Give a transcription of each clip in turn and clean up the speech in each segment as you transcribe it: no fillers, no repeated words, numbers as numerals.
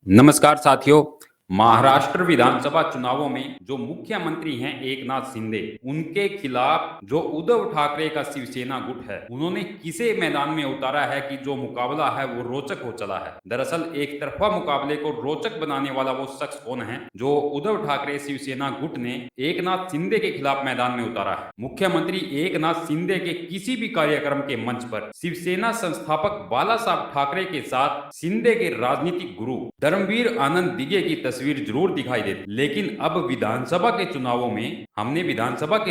नमस्कार साथियों। महाराष्ट्र विधानसभा चुनावों में जो मुख्यमंत्री हैं एकनाथ शिंदे, उनके खिलाफ जो उद्धव ठाकरे का शिवसेना गुट है, उन्होंने किसे मैदान में उतारा है कि जो मुकाबला है वो रोचक हो चला है। दरअसल एक तरफा मुकाबले को रोचक बनाने वाला वो शख्स कौन है जो उद्धव ठाकरे शिवसेना गुट ने एकनाथ शिंदे के खिलाफ मैदान में उतारा है। मुख्यमंत्री एकनाथ शिंदे के किसी भी कार्यक्रम के मंच पर शिवसेना संस्थापक बाला साहब ठाकरे के साथ शिंदे के राजनीतिक गुरु धर्मवीर आनंद दिगे की तस्वीर जरूर दिखाई देती, लेकिन अब विधानसभा के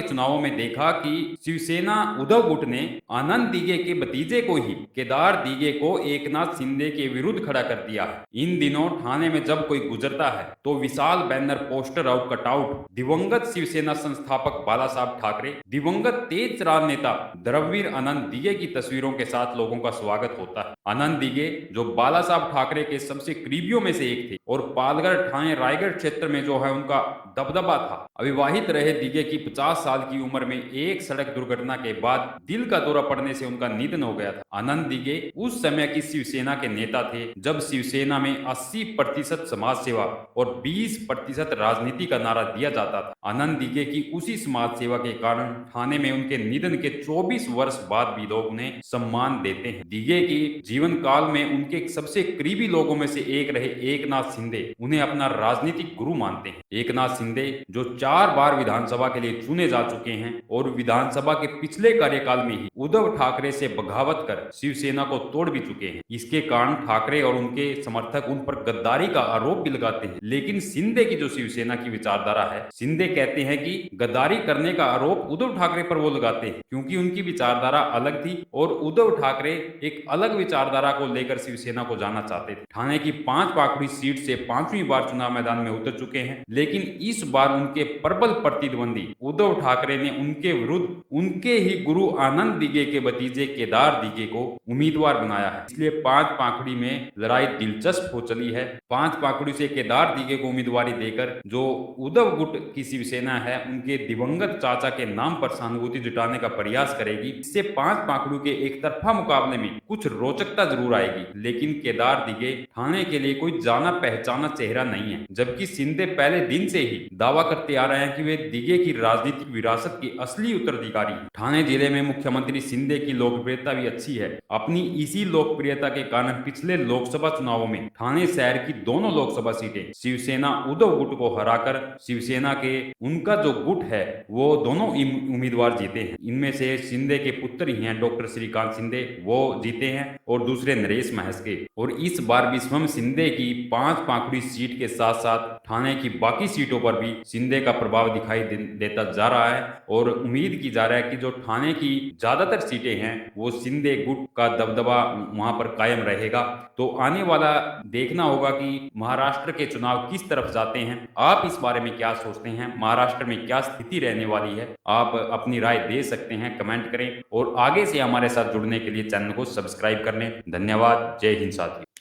चुनावों में देखा कि शिवसेना उद्धव गुट ने आनंद दिगे के भतीजे को ही, केदार दिगे को एकनाथ शिंदे के विरुद्ध खड़ा कर दिया है। इन दिनों थाने में जब कोई गुजरता है तो विशाल बैनर, पोस्टर और कटआउट दिवंगत शिवसेना संस्थापक बाला साहब ठाकरे, दिवंगत तेज राजनेता धर्मवीर आनंद दिगे की तस्वीरों के साथ लोगों का स्वागत होता है। आनंद दिगे जो बाला साहब ठाकरे के सबसे करीबियों में से एक थे और पालघर, ठाणे, रायगढ़ क्षेत्र में जो है उनका दबदबा था। अविवाहित रहे दिगे की 50 साल की उम्र में एक सड़क दुर्घटना के बाद दिल का दौरा पड़ने से उनका निधन हो गया था। आनंद दिगे उस समय की शिवसेना के नेता थे जब शिवसेना में 80% समाज सेवा और 20% राजनीति का नारा दिया जाता था। आनंद दिगे की उसी समाज सेवा के कारण थाने में उनके निधन के 24 वर्ष बाद भी लोग उन्हें सम्मान देते हैं। दिगे की जीवन काल में उनके सबसे करीबी लोगों में से एक रहे एकनाथ शिंदे उन्हें अपना राजनीतिक गुरु मानते हैं। एकनाथ शिंदे जो 4 बार विधानसभा के लिए चुने जा चुके हैं और विधानसभा के पिछले कार्यकाल में ही उद्धव ठाकरे से बगावत कर शिवसेना को तोड़ भी चुके हैं। इसके कारण ठाकरे और उनके समर्थक उन पर गद्दारी का आरोप भी लगाते हैं। लेकिन शिंदे की जो शिवसेना की विचारधारा है, शिंदे कहते हैं कि गद्दारी करने का आरोप उद्धव ठाकरे पर वो लगाते हैं क्योंकि उनकी विचारधारा अलग थी और उद्धव ठाकरे एक अलग विचारधारा को लेकर शिवसेना को जाना चाहते थे। ठाणे की 5 पाखड़ी सीट से 5वीं बार चुनाव मैदान में उतर चुके हैं, लेकिन इस बार उनके प्रबल प्रतिद्वंदी उद्धव ठाकरे ने उनके विरुद्ध उनके ही गुरु आनंद दिगे के भतीजे केदार दिगे को उम्मीदवार बनाया है। इसलिए 5 पाखड़ी में लड़ाई दिलचस्प हो चली है। 5 पाखड़ी से केदार दिगे को उम्मीदवारी देकर जो उद्धव गुट की शिवसेना है उनके दिवंगत चाचा के नाम पर सहानुभूति जुटाने का प्रयास करेगी। इससे 5 पाखड़ियों के एक तरफा मुकाबले में कुछ रोचकता जरूर आएगी, लेकिन केदार दिगे थाने के लिए कोई जाना पहचाना चेहरा नहीं है। जबकि शिंदे पहले दिन से ही दावा करते आ रहे हैं कि वे दिगे की राजनीतिक विरासत की असली उत्तराधिकारी हैं। ठाणे जिले में मुख्यमंत्री शिंदे की लोकप्रियता भी अच्छी है। अपनी इसी लोकप्रियता के कारण पिछले लोकसभा चुनावों में ठाणे शहर की दोनों लोकसभा सीटें शिवसेना उद्धव गुट को हराकर शिवसेना के उनका जो गुट है वो दोनों उम्मीदवार जीते हैं। इनमें से शिंदे के पुत्र ही हैं डॉक्टर श्रीकांत शिंदे, वो जीते हैं और दूसरे नरेश महस्के। और इस बार भी स्वयं शिंदे की 5 पाखड़ी सीट के साथ साथ ठाणे की बाकी सीटों पर भी शिंदे का प्रभाव दिखाई देता जा रहा है और उम्मीद की जा रहा है कि जो ठाणे की ज्यादातर सीटें हैं वो शिंदे गुट का दबदबा वहां पर कायम रहेगा। तो आने वाला देखना होगा कि महाराष्ट्र के चुनाव किस तरफ जाते हैं। आप इस बारे में क्या सोचते हैं, महाराष्ट्र में क्या स्थिति रहने वाली है? आप अपनी राय दे सकते हैं, कमेंट करें और आगे से हमारे साथ जुड़ने के लिए चैनल को सब्सक्राइब कर लें। धन्यवाद। जय हिंद साथियों।